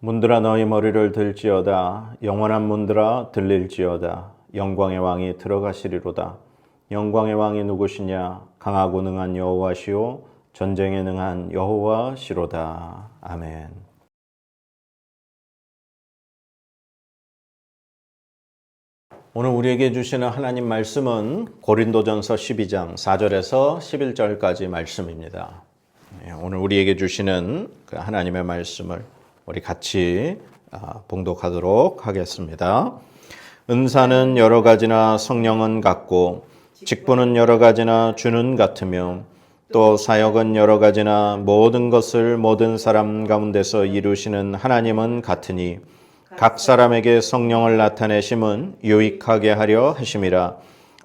문들아 너희 머리를 들지어다. 영원한 문들아 들릴지어다. 영광의 왕이 들어가시리로다. 영광의 왕이 누구시냐? 강하고 능한 여호와시오 전쟁에 능한 여호와시로다. 아멘. 오늘 우리에게 주시는 하나님 말씀은 고린도전서 12장 4절에서 11절까지 말씀입니다. 오늘 우리에게 주시는 그 하나님의 말씀을 우리 같이 봉독하도록 하겠습니다. 은사는 여러 가지나 성령은 같고 직분은 여러 가지나 주는 같으며 또 사역은 여러 가지나 모든 것을 모든 사람 가운데서 이루시는 하나님은 같으니 각 사람에게 성령을 나타내심은 유익하게 하려 하심이라.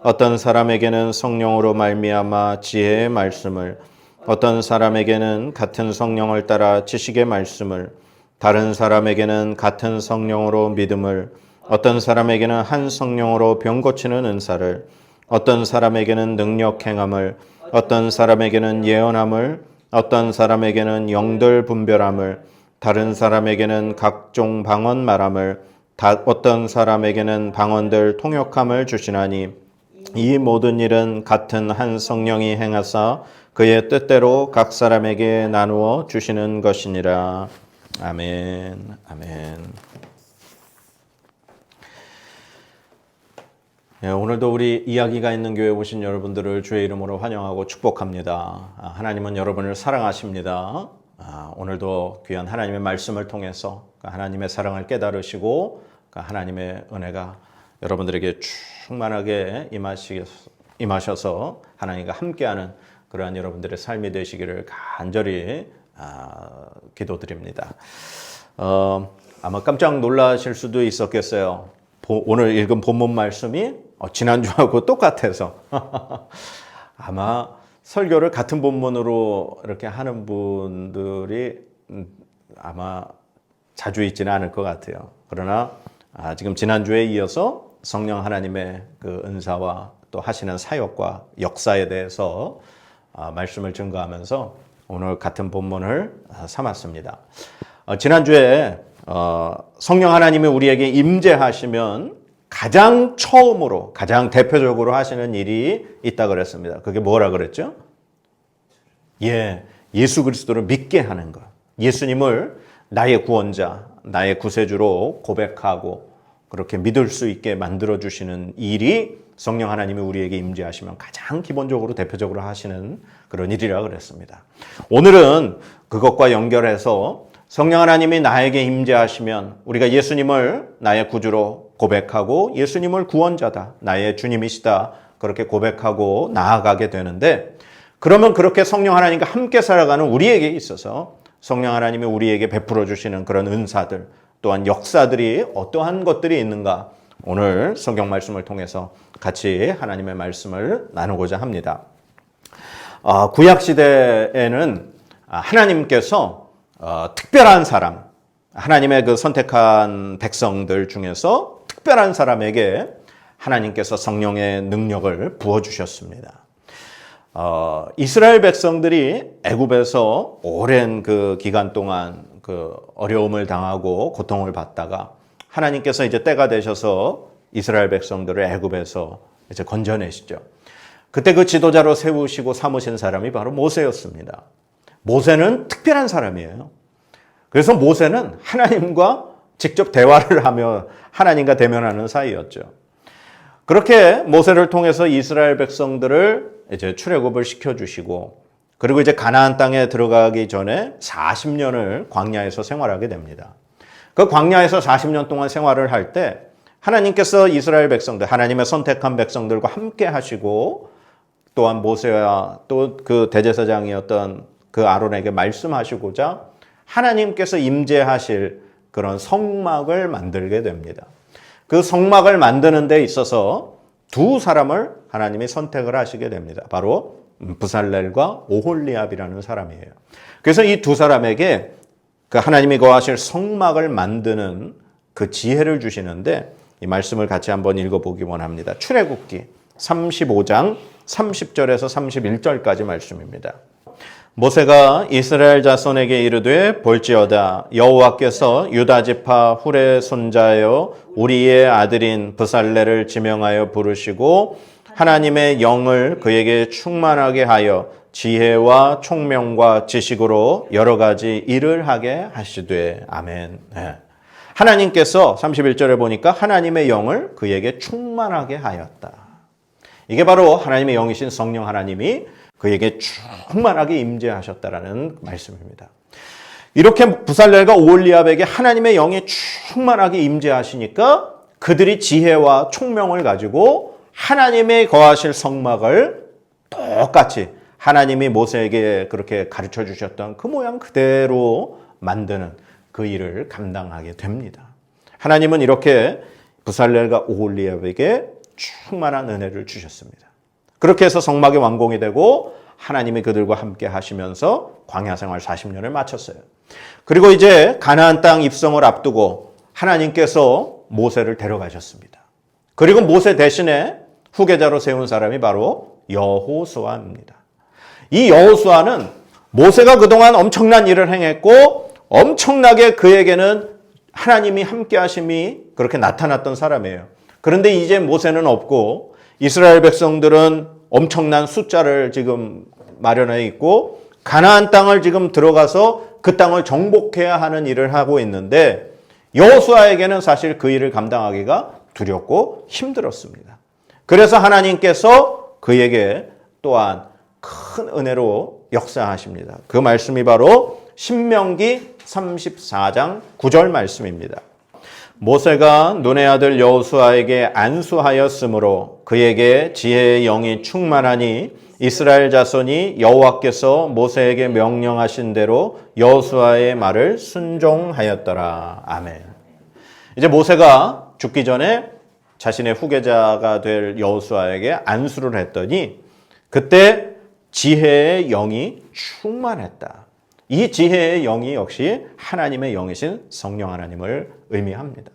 어떤 사람에게는 성령으로 말미암아 지혜의 말씀을, 어떤 사람에게는 같은 성령을 따라 지식의 말씀을, 다른 사람에게는 같은 성령으로 믿음을, 어떤 사람에게는 한 성령으로 병 고치는 은사를, 어떤 사람에게는 능력 행함을, 어떤 사람에게는 예언함을, 어떤 사람에게는 영들 분별함을, 다른 사람에게는 각종 방언 말함을, 어떤 사람에게는 방언들 통역함을 주시나니 이 모든 일은 같은 한 성령이 행하사 그의 뜻대로 각 사람에게 나누어 주시는 것이니라. 아멘. 아멘. 오늘도 우리 이야기가 있는 교회에 오신 여러분들을 주의 이름으로 환영하고 축복합니다. 하나님은 여러분을 사랑하십니다. 오늘도 귀한 하나님의 말씀을 통해서 하나님의 사랑을 깨달으시고 하나님의 은혜가 여러분들에게 충만하게 임하셔서 하나님과 함께하는 그러한 여러분들의 삶이 되시기를 간절히 기도드립니다. 아마 깜짝 놀라실 수도 있었겠어요. 오늘 읽은 본문 말씀이 지난주하고 똑같아서 아마 설교를 같은 본문으로 이렇게 하는 분들이 아마 자주 있지는 않을 것 같아요. 그러나 지금 지난주에 이어서 성령 하나님의 그 은사와 또 하시는 사역과 역사에 대해서 말씀을 증거하면서 오늘 같은 본문을 삼았습니다. 지난주에 성령 하나님이 우리에게 임재하시면 가장 처음으로 가장 대표적으로 하시는 일이 있다 그랬습니다. 그게 뭐라 그랬죠? 예수 그리스도를 믿게 하는 것. 예수님을 나의 구원자, 나의 구세주로 고백하고 그렇게 믿을 수 있게 만들어주시는 일이 성령 하나님이 우리에게 임재하시면 가장 기본적으로 대표적으로 하시는 그런 일이라 그랬습니다. 오늘은 그것과 연결해서 성령 하나님이 나에게 임재하시면 우리가 예수님을 나의 구주로 고백하고 예수님을 구원자다, 나의 주님이시다 그렇게 고백하고 나아가게 되는데, 그러면 그렇게 성령 하나님과 함께 살아가는 우리에게 있어서 성령 하나님이 우리에게 베풀어 주시는 그런 은사들 또한 역사들이 어떠한 것들이 있는가, 오늘 성경 말씀을 통해서 같이 하나님의 말씀을 나누고자 합니다. 구약시대에는 하나님께서 특별한 사람, 하나님의 그 선택한 백성들 중에서 특별한 사람에게 하나님께서 성령의 능력을 부어주셨습니다. 이스라엘 백성들이 애굽에서 오랜 그 기간 동안 그 어려움을 당하고 고통을 받다가 하나님께서 이제 때가 되셔서 이스라엘 백성들을 애굽에서 이제 건져내시죠. 그때 그 지도자로 세우시고 삼으신 사람이 바로 모세였습니다. 모세는 특별한 사람이에요. 그래서 모세는 하나님과 직접 대화를 하며 하나님과 대면하는 사이였죠. 그렇게 모세를 통해서 이스라엘 백성들을 이제 출애굽을 시켜주시고, 그리고 이제 가나안 땅에 들어가기 전에 40년을 광야에서 생활하게 됩니다. 그 광야에서 40년 동안 생활을 할 때 하나님께서 이스라엘 백성들, 하나님의 선택한 백성들과 함께 하시고, 또한 모세와 또 그 대제사장이었던 그 아론에게 말씀하시고자 하나님께서 임재하실 그런 성막을 만들게 됩니다. 그 성막을 만드는 데 있어서 두 사람을 하나님이 선택을 하시게 됩니다. 바로 브살렐과 오홀리압이라는 사람이에요. 그래서 이 두 사람에게 그 하나님이 거하실 성막을 만드는 그 지혜를 주시는데, 이 말씀을 같이 한번 읽어보기 원합니다. 출애굽기 35장 30절에서 31절까지 말씀입니다. 모세가 이스라엘 자손에게 이르되 볼지어다 여호와께서 유다 지파 훌의 손자여 우리의 아들인 브살레를 지명하여 부르시고 하나님의 영을 그에게 충만하게 하여 지혜와 총명과 지식으로 여러 가지 일을 하게 하시되. 아멘. 네. 하나님께서 31절에 보니까 하나님의 영을 그에게 충만하게 하였다. 이게 바로 하나님의 영이신 성령 하나님이 그에게 충만하게 임재하셨다라는 말씀입니다. 이렇게 브살렐과 오홀리압에게 하나님의 영이 충만하게 임재하시니까 그들이 지혜와 총명을 가지고 하나님의 거하실 성막을 똑같이 하나님이 모세에게 그렇게 가르쳐 주셨던 그 모양 그대로 만드는 그 일을 감당하게 됩니다. 하나님은 이렇게 브살렐과 오홀리압에게 충만한 은혜를 주셨습니다. 그렇게 해서 성막이 완공이 되고 하나님이 그들과 함께 하시면서 광야 생활 40년을 마쳤어요. 그리고 이제 가나안 땅 입성을 앞두고 하나님께서 모세를 데려가셨습니다. 그리고 모세 대신에 후계자로 세운 사람이 바로 여호수아입니다. 이 여호수아는 모세가 그동안 엄청난 일을 행했고 엄청나게 그에게는 하나님이 함께 하심이 그렇게 나타났던 사람이에요. 그런데 이제 모세는 없고 이스라엘 백성들은 엄청난 숫자를 지금 마련해 있고 가나안 땅을 지금 들어가서 그 땅을 정복해야 하는 일을 하고 있는데 여호수아에게는 사실 그 일을 감당하기가 두렵고 힘들었습니다. 그래서 하나님께서 그에게 또한 큰 은혜로 역사하십니다. 그 말씀이 바로 신명기 34장 9절 말씀입니다. 모세가 눈의 아들 여호수아에게 안수하였으므로 그에게 지혜의 영이 충만하니 이스라엘 자손이 여호와께서 모세에게 명령하신 대로 여호수아의 말을 순종하였더라. 아멘. 이제 모세가 죽기 전에 자신의 후계자가 될 여호수아에게 안수를 했더니 그때 지혜의 영이 충만했다. 이 지혜의 영이 역시 하나님의 영이신 성령 하나님을 의미합니다.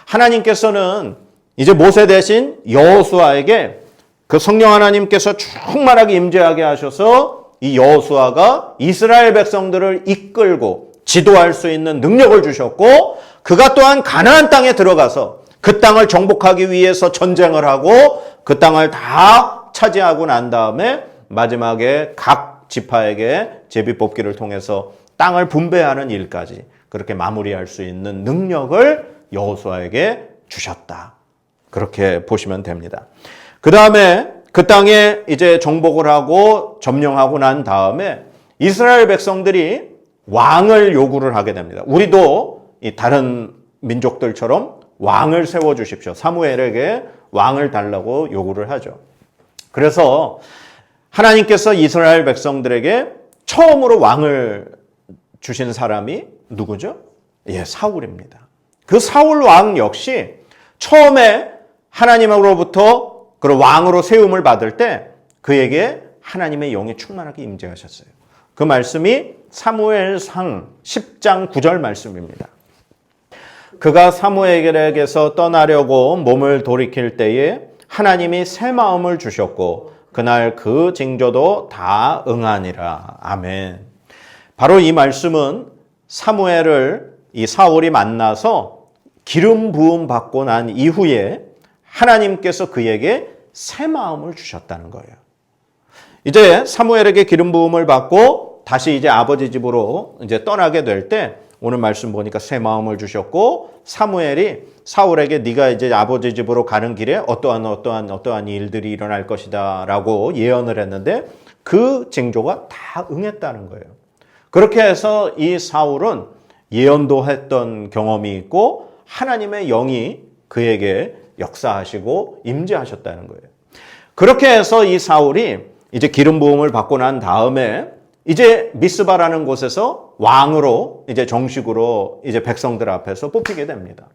하나님께서는 이제 모세 대신 여호수아에게 그 성령 하나님께서 충만하게 임재하게 하셔서 이 여호수아가 이스라엘 백성들을 이끌고 지도할 수 있는 능력을 주셨고 그가 또한 가나안 땅에 들어가서 그 땅을 정복하기 위해서 전쟁을 하고 그 땅을 다 차지하고 난 다음에 마지막에 각 지파에게 제비뽑기를 통해서 땅을 분배하는 일까지 그렇게 마무리할 수 있는 능력을 여호수아에게 주셨다. 그렇게 보시면 됩니다. 그 다음에 그 땅에 이제 정복을 하고 점령하고 난 다음에 이스라엘 백성들이 왕을 요구를 하게 됩니다. 우리도 이 다른 민족들처럼 왕을 세워주십시오. 사무엘에게 왕을 달라고 요구를 하죠. 그래서 하나님께서 이스라엘 백성들에게 처음으로 왕을 주신 사람이 누구죠? 예, 사울입니다. 그 사울 왕 역시 처음에 하나님으로부터 그런 왕으로 세움을 받을 때 그에게 하나님의 영이 충만하게 임재하셨어요. 그 말씀이 사무엘상 10장 9절 말씀입니다. 그가 사무엘에게서 떠나려고 몸을 돌이킬 때에 하나님이 새 마음을 주셨고 그날 그 징조도 다 응하니라. 아멘. 바로 이 말씀은 사무엘을 이 사울이 만나서 기름 부음 받고 난 이후에 하나님께서 그에게 새 마음을 주셨다는 거예요. 이제 사무엘에게 기름 부음을 받고 다시 이제 아버지 집으로 이제 떠나게 될 때 오늘 말씀 보니까 새 마음을 주셨고 사무엘이 사울에게 네가 이제 아버지 집으로 가는 길에 어떠한 일들이 일어날 것이다라고 예언을 했는데 그 징조가 다 응했다는 거예요. 그렇게 해서 이 사울은 예언도 했던 경험이 있고 하나님의 영이 그에게 역사하시고 임재하셨다는 거예요. 그렇게 해서 이 사울이 이제 기름 부음을 받고 난 다음에 이제 미스바라는 곳에서 왕으로 이제 정식으로 이제 백성들 앞에서 뽑히게 됩니다.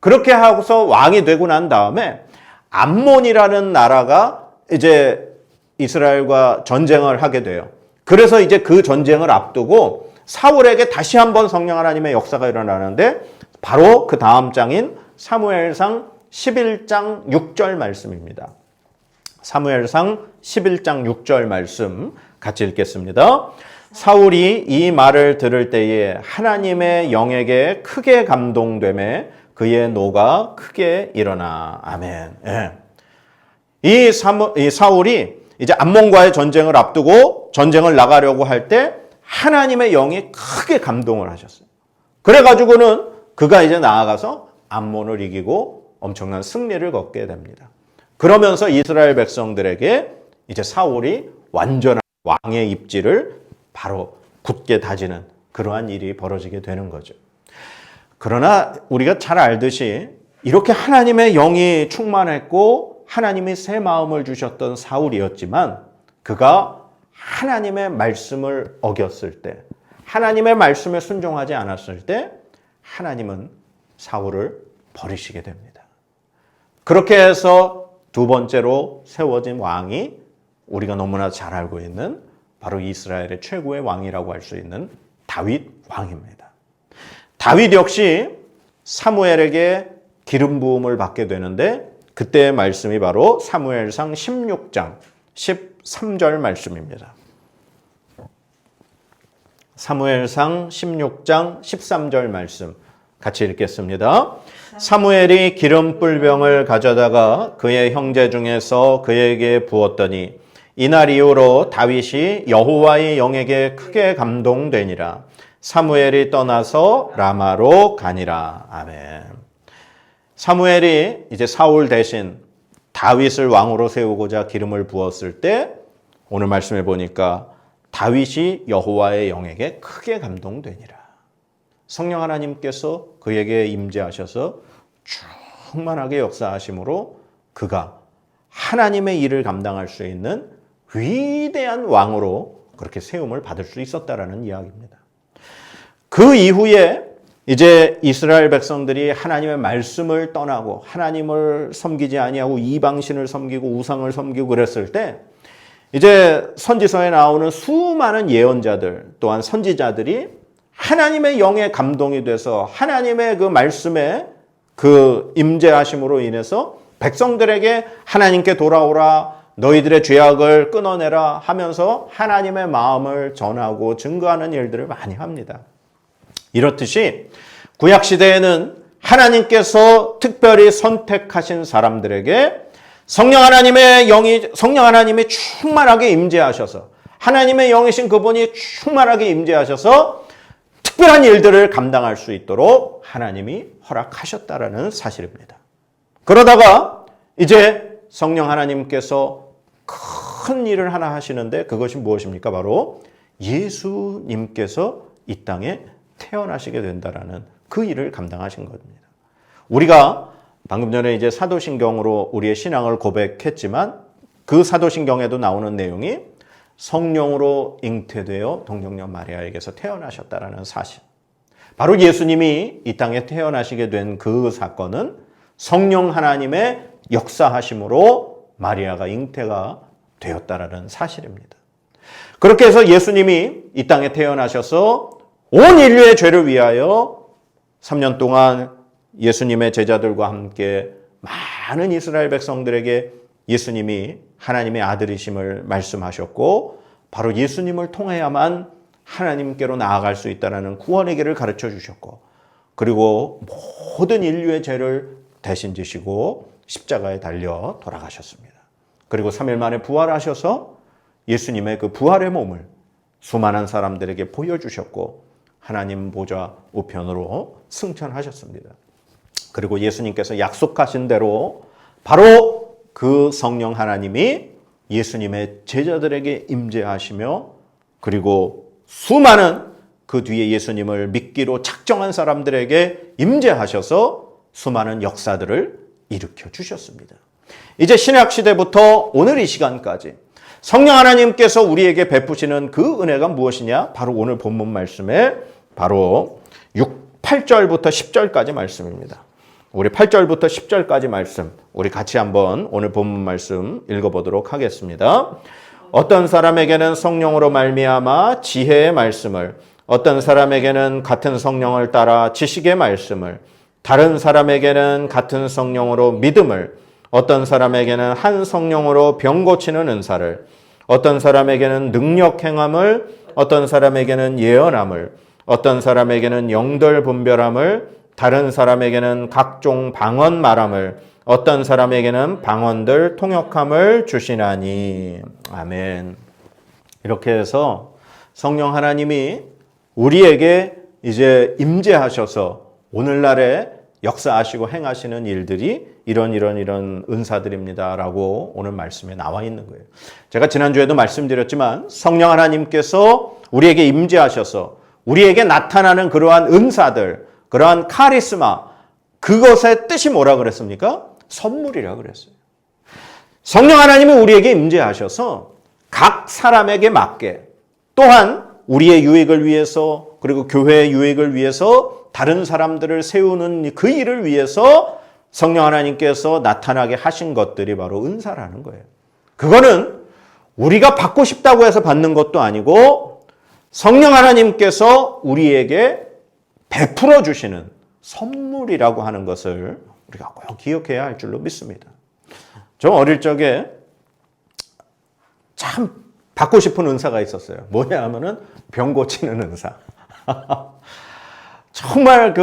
그렇게 하고서 왕이 되고 난 다음에 암몬이라는 나라가 이제 이스라엘과 전쟁을 하게 돼요. 그래서 이제 그 전쟁을 앞두고 사울에게 다시 한번 성령 하나님의 역사가 일어나는데 바로 그 다음 장인 사무엘상 11장 6절 말씀입니다. 사무엘상 11장 6절 말씀 같이 읽겠습니다. 사울이 이 말을 들을 때에 하나님의 영에게 크게 감동되매 그의 노가 크게 일어나. 아멘. 예. 이 사울이 이제 암몬과의 전쟁을 앞두고 전쟁을 나가려고 할 때 하나님의 영이 크게 감동을 하셨어요. 그래가지고는 그가 이제 나아가서 암몬을 이기고 엄청난 승리를 거두게 됩니다. 그러면서 이스라엘 백성들에게 이제 사울이 완전한 왕의 입지를 바로 굳게 다지는 그러한 일이 벌어지게 되는 거죠. 그러나 우리가 잘 알듯이 이렇게 하나님의 영이 충만했고 하나님이 새 마음을 주셨던 사울이었지만 그가 하나님의 말씀을 어겼을 때, 하나님의 말씀에 순종하지 않았을 때 하나님은 사울을 버리시게 됩니다. 그렇게 해서 두 번째로 세워진 왕이 우리가 너무나 잘 알고 있는 바로 이스라엘의 최고의 왕이라고 할 수 있는 다윗 왕입니다. 다윗 역시 사무엘에게 기름 부음을 받게 되는데 그때의 말씀이 바로 사무엘상 16장 13절 말씀입니다. 사무엘상 16장 13절 말씀 같이 읽겠습니다. 사무엘이 기름 뿔병을 가져다가 그의 형제 중에서 그에게 부었더니 이날 이후로 다윗이 여호와의 영에게 크게 감동되니라. 사무엘이 떠나서 라마로 가니라. 아멘. 사무엘이 이제 사울 대신 다윗을 왕으로 세우고자 기름을 부었을 때 오늘 말씀해 보니까 다윗이 여호와의 영에게 크게 감동되니라. 성령 하나님께서 그에게 임재하셔서 충만하게 역사하심으로 그가 하나님의 일을 감당할 수 있는 위대한 왕으로 그렇게 세움을 받을 수 있었다라는 이야기입니다. 그 이후에 이제 이스라엘 백성들이 하나님의 말씀을 떠나고 하나님을 섬기지 아니하고 이방신을 섬기고 우상을 섬기고 그랬을 때 이제 선지서에 나오는 수많은 예언자들 또한 선지자들이 하나님의 영에 감동이 돼서 하나님의 그 말씀에 그 임재하심으로 인해서 백성들에게 하나님께 돌아오라, 너희들의 죄악을 끊어내라 하면서 하나님의 마음을 전하고 증거하는 일들을 많이 합니다. 이렇듯이 구약시대에는 하나님께서 특별히 선택하신 사람들에게 성령 하나님이 충만하게 임재하셔서 하나님의 영이신 그분이 충만하게 임재하셔서 특별한 일들을 감당할 수 있도록 하나님이 허락하셨다라는 사실입니다. 그러다가 이제 성령 하나님께서 큰 일을 하나 하시는데 그것이 무엇입니까? 바로 예수님께서 이 땅에 태어나시게 된다라는 그 일을 감당하신 겁니다. 우리가 방금 전에 이제 사도신경으로 우리의 신앙을 고백했지만 그 사도신경에도 나오는 내용이 성령으로 잉태되어 동정녀 마리아에게서 태어나셨다라는 사실. 바로 예수님이 이 땅에 태어나시게 된 그 사건은 성령 하나님의 역사하심으로 마리아가 잉태가 되었다라는 사실입니다. 그렇게 해서 예수님이 이 땅에 태어나셔서 온 인류의 죄를 위하여 3년 동안 예수님의 제자들과 함께 많은 이스라엘 백성들에게 예수님이 하나님의 아들이심을 말씀하셨고 바로 예수님을 통해야만 하나님께로 나아갈 수 있다는 구원의 길을 가르쳐 주셨고 그리고 모든 인류의 죄를 대신 지시고 십자가에 달려 돌아가셨습니다. 그리고 3일 만에 부활하셔서 예수님의 그 부활의 몸을 수많은 사람들에게 보여주셨고 하나님 보좌 우편으로 승천하셨습니다. 그리고 예수님께서 약속하신 대로 바로 그 성령 하나님이 예수님의 제자들에게 임재하시며 그리고 수많은 그 뒤에 예수님을 믿기로 작정한 사람들에게 임재하셔서 수많은 역사들을 일으켜 주셨습니다. 이제 신약 시대부터 오늘 이 시간까지 성령 하나님께서 우리에게 베푸시는 그 은혜가 무엇이냐? 바로 오늘 본문 말씀에 바로 8절부터 10절까지 말씀입니다. 우리 8절부터 10절까지 말씀 우리 같이 한번 오늘 본문 말씀 읽어보도록 하겠습니다. 어떤 사람에게는 성령으로 말미암아 지혜의 말씀을, 어떤 사람에게는 같은 성령을 따라 지식의 말씀을, 다른 사람에게는 같은 성령으로 믿음을, 어떤 사람에게는 한 성령으로 병 고치는 은사를, 어떤 사람에게는 능력 행함을, 어떤 사람에게는 예언함을, 어떤 사람에게는 영들 분별함을, 다른 사람에게는 각종 방언 말함을, 어떤 사람에게는 방언들 통역함을 주시나니. 아멘. 이렇게 해서 성령 하나님이 우리에게 이제 임재하셔서 오늘날에 역사하시고 행하시는 일들이 이런 은사들입니다라고 오늘 말씀에 나와 있는 거예요. 제가 지난주에도 말씀드렸지만 성령 하나님께서 우리에게 임재하셔서 우리에게 나타나는 그러한 은사들, 그러한 카리스마, 그것의 뜻이 뭐라 그랬습니까? 선물이라 그랬어요. 성령 하나님이 우리에게 임재하셔서 각 사람에게 맞게, 또한 우리의 유익을 위해서, 그리고 교회의 유익을 위해서, 다른 사람들을 세우는 그 일을 위해서 성령 하나님께서 나타나게 하신 것들이 바로 은사라는 거예요. 그거는 우리가 받고 싶다고 해서 받는 것도 아니고 성령 하나님께서 우리에게 베풀어 주시는 선물이라고 하는 것을 우리가 꼭 기억해야 할 줄로 믿습니다. 저 어릴 적에 참 받고 싶은 은사가 있었어요. 뭐냐 하면은 병 고치는 은사. 정말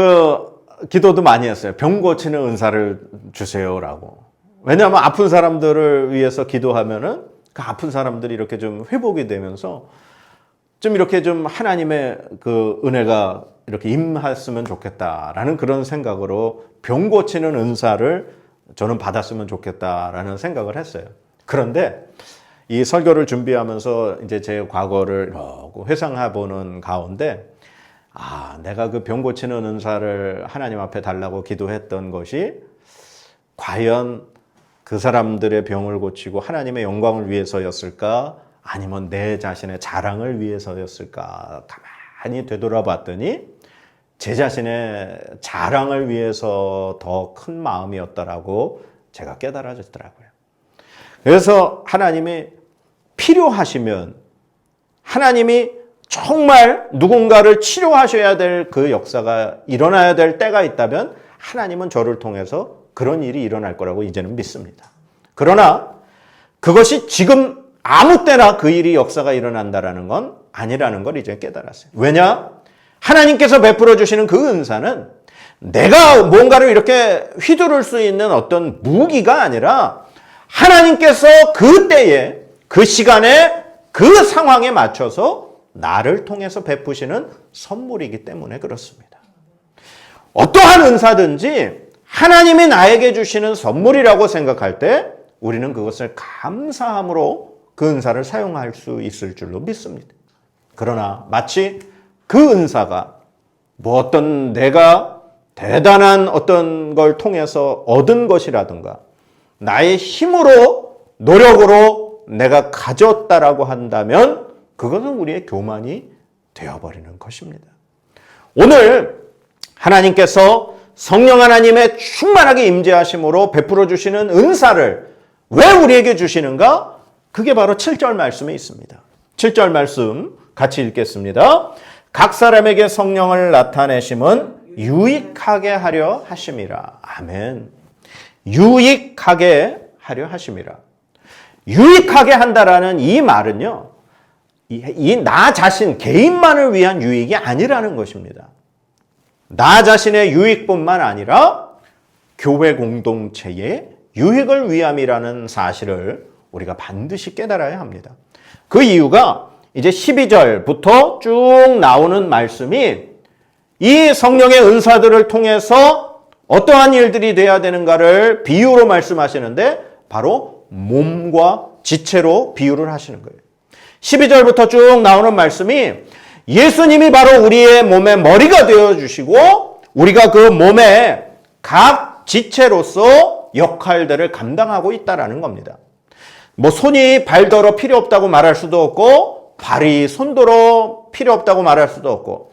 기도도 많이 했어요. 병 고치는 은사를 주세요라고. 왜냐하면 아픈 사람들을 위해서 기도하면은 그 아픈 사람들이 이렇게 좀 회복이 되면서 좀 이렇게 좀 하나님의 그 은혜가 이렇게 임했으면 좋겠다라는 그런 생각으로 병 고치는 은사를 저는 받았으면 좋겠다라는 생각을 했어요. 그런데 이 설교를 준비하면서 이제 제 과거를 회상해 보는 가운데 내가 그 병 고치는 은사를 하나님 앞에 달라고 기도했던 것이 과연 그 사람들의 병을 고치고 하나님의 영광을 위해서였을까? 아니면 내 자신의 자랑을 위해서였을까? 가만히 되돌아봤더니 제 자신의 자랑을 위해서 더 큰 마음이었다라고 제가 깨달아졌더라고요. 그래서 하나님이 필요하시면, 하나님이 정말 누군가를 치료하셔야 될 그 역사가 일어나야 될 때가 있다면 하나님은 저를 통해서 그런 일이 일어날 거라고 이제는 믿습니다. 그러나 그것이 지금 아무 때나 그 일이 역사가 일어난다라는 건 아니라는 걸 이제 깨달았어요. 왜냐? 하나님께서 베풀어 주시는 그 은사는 내가 뭔가를 이렇게 휘두를 수 있는 어떤 무기가 아니라 하나님께서 그 때에, 그 시간에, 그 상황에 맞춰서 나를 통해서 베푸시는 선물이기 때문에 그렇습니다. 어떠한 은사든지 하나님이 나에게 주시는 선물이라고 생각할 때 우리는 그것을 감사함으로 그 은사를 사용할 수 있을 줄로 믿습니다. 그러나 마치 그 은사가 뭐 어떤 내가 대단한 어떤 걸 통해서 얻은 것이라든가 나의 힘으로, 노력으로 내가 가졌다라고 한다면 그것은 우리의 교만이 되어버리는 것입니다. 오늘 하나님께서 성령 하나님의 충만하게 임재하심으로 베풀어 주시는 은사를 왜 우리에게 주시는가? 그게 바로 7절 말씀에 있습니다. 7절 말씀 같이 읽겠습니다. 각 사람에게 성령을 나타내심은 유익하게 하려 하심이라. 아멘. 유익하게 하려 하심이라. 유익하게 한다라는 이 말은요, 나 자신, 개인만을 위한 유익이 아니라는 것입니다. 나 자신의 유익뿐만 아니라 교회 공동체의 유익을 위함이라는 사실을 우리가 반드시 깨달아야 합니다. 그 이유가 이제 12절부터 쭉 나오는 말씀이 이 성령의 은사들을 통해서 어떠한 일들이 돼야 되는가를 비유로 말씀하시는데 바로 몸과 지체로 비유를 하시는 거예요. 12절부터 쭉 나오는 말씀이 예수님이 바로 우리의 몸의 머리가 되어주시고 우리가 그 몸의 각 지체로서 역할들을 감당하고 있다는 겁니다. 뭐 손이 발더러 필요 없다고 말할 수도 없고 발이 손더러 필요 없다고 말할 수도 없고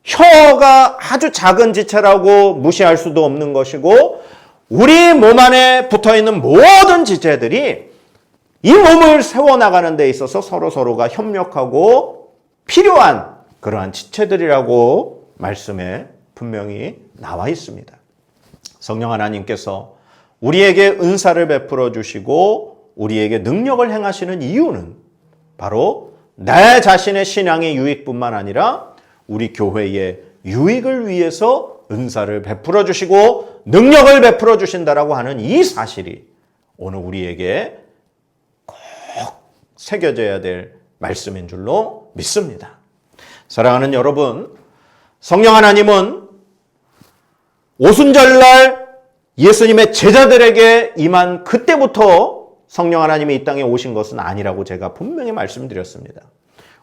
혀가 아주 작은 지체라고 무시할 수도 없는 것이고 우리 몸 안에 붙어있는 모든 지체들이 이 몸을 세워나가는 데 있어서 서로가 협력하고 필요한 그러한 지체들이라고 말씀에 분명히 나와 있습니다. 성령 하나님께서 우리에게 은사를 베풀어 주시고 우리에게 능력을 행하시는 이유는 바로 내 자신의 신앙의 유익뿐만 아니라 우리 교회의 유익을 위해서 은사를 베풀어 주시고 능력을 베풀어 주신다라고 하는 이 사실이 오늘 우리에게 꼭 새겨져야 될 말씀인 줄로 믿습니다. 사랑하는 여러분, 성령 하나님은 오순절날 예수님의 제자들에게 임한 그때부터 성령 하나님이 이 땅에 오신 것은 아니라고 제가 분명히 말씀드렸습니다.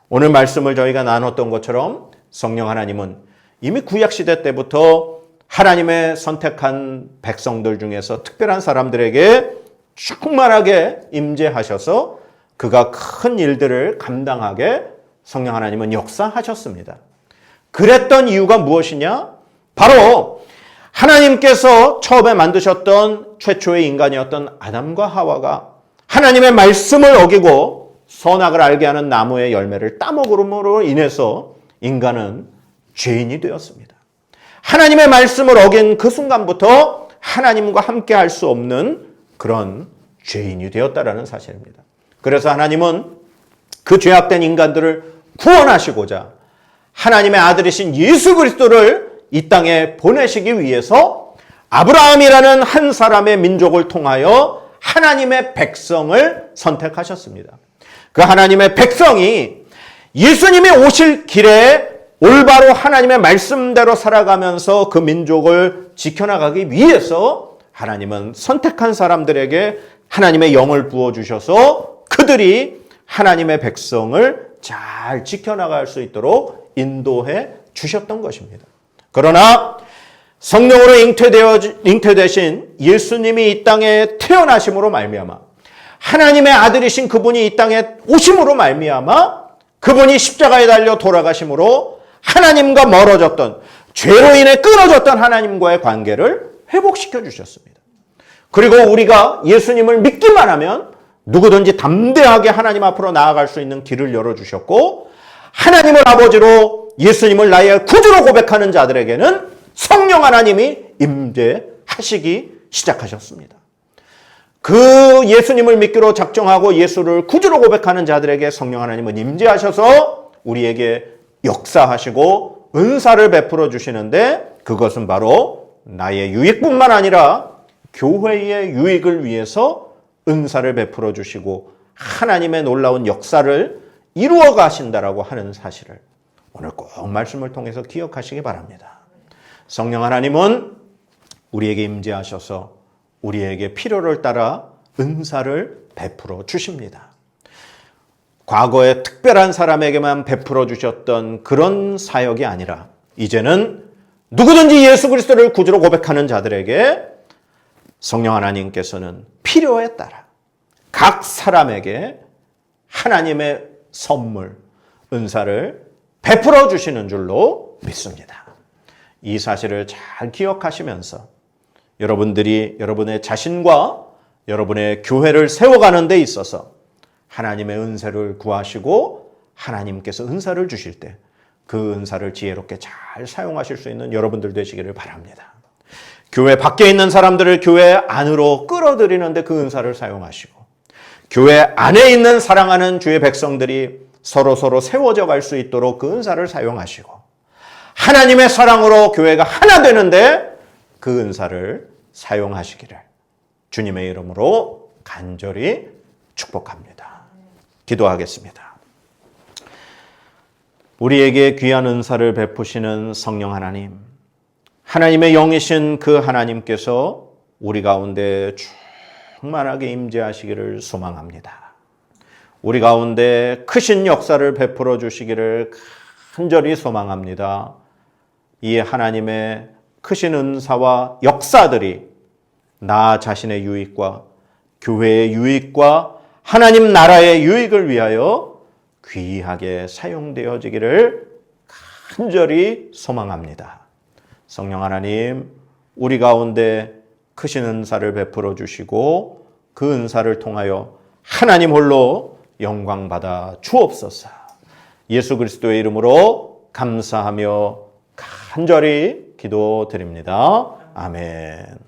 오늘 말씀을 저희가 나눴던 것처럼 성령 하나님은 이미 구약시대 때부터 하나님의 선택한 백성들 중에서 특별한 사람들에게 충만하게 임재하셔서 그가 큰 일들을 감당하게 성령 하나님은 역사하셨습니다. 그랬던 이유가 무엇이냐? 바로 하나님께서 처음에 만드셨던 최초의 인간이었던 아담과 하와가 하나님의 말씀을 어기고 선악을 알게 하는 나무의 열매를 따먹음으로 인해서 인간은 죄인이 되었습니다. 하나님의 말씀을 어긴 그 순간부터 하나님과 함께 할 수 없는 그런 죄인이 되었다라는 사실입니다. 그래서 하나님은 그 죄악된 인간들을 구원하시고자 하나님의 아들이신 예수 그리스도를 이 땅에 보내시기 위해서 아브라함이라는 한 사람의 민족을 통하여 하나님의 백성을 선택하셨습니다. 그 하나님의 백성이 예수님이 오실 길에 올바로 하나님의 말씀대로 살아가면서 그 민족을 지켜나가기 위해서 하나님은 선택한 사람들에게 하나님의 영을 부어주셔서 그들이 하나님의 백성을 잘 지켜나갈 수 있도록 인도해 주셨던 것입니다. 그러나 성령으로 잉태되신 예수님이 이 땅에 태어나심으로 말미암아 하나님의 아들이신 그분이 이 땅에 오심으로 말미암아 그분이 십자가에 달려 돌아가심으로 하나님과 멀어졌던 죄로 인해 끊어졌던 하나님과의 관계를 회복시켜 주셨습니다. 그리고 우리가 예수님을 믿기만 하면 누구든지 담대하게 하나님 앞으로 나아갈 수 있는 길을 열어주셨고 하나님을 아버지로 예수님을 나의 구주로 고백하는 자들에게는 성령 하나님이 임재하시기 시작하셨습니다. 그 예수님을 믿기로 작정하고 예수를 구주로 고백하는 자들에게 성령 하나님은 임재하셔서 우리에게 역사하시고 은사를 베풀어 주시는데 그것은 바로 나의 유익뿐만 아니라 교회의 유익을 위해서 은사를 베풀어 주시고 하나님의 놀라운 역사를 이루어 가신다라고 하는 사실을 오늘 꼭 말씀을 통해서 기억하시기 바랍니다. 성령 하나님은 우리에게 임재하셔서 우리에게 필요를 따라 은사를 베풀어 주십니다. 과거에 특별한 사람에게만 베풀어 주셨던 그런 사역이 아니라 이제는 누구든지 예수 그리스도를 구주로 고백하는 자들에게 성령 하나님께서는 필요에 따라 각 사람에게 하나님의 선물, 은사를 베풀어 주시는 줄로 믿습니다. 이 사실을 잘 기억하시면서 여러분들이 여러분의 자신과 여러분의 교회를 세워가는 데 있어서 하나님의 은사를 구하시고 하나님께서 은사를 주실 때 그 은사를 지혜롭게 잘 사용하실 수 있는 여러분들 되시기를 바랍니다. 교회 밖에 있는 사람들을 교회 안으로 끌어들이는데 그 은사를 사용하시고 교회 안에 있는 사랑하는 주의 백성들이 서로 세워져 갈 수 있도록 그 은사를 사용하시고 하나님의 사랑으로 교회가 하나 되는데 그 은사를 사용하시기를 주님의 이름으로 간절히 축복합니다. 기도하겠습니다. 우리에게 귀한 은사를 베푸시는 성령 하나님, 하나님의 영이신 그 하나님께서 우리 가운데 충만하게 임재하시기를 소망합니다. 우리 가운데 크신 역사를 베풀어 주시기를 간절히 소망합니다. 이 하나님의 크신 은사와 역사들이 나 자신의 유익과 교회의 유익과 하나님 나라의 유익을 위하여 귀하게 사용되어지기를 간절히 소망합니다. 성령 하나님, 우리 가운데 크신 은사를 베풀어 주시고 그 은사를 통하여 하나님 홀로 영광 받아 주옵소서. 예수 그리스도의 이름으로 감사하며 간절히 기도드립니다. 아멘.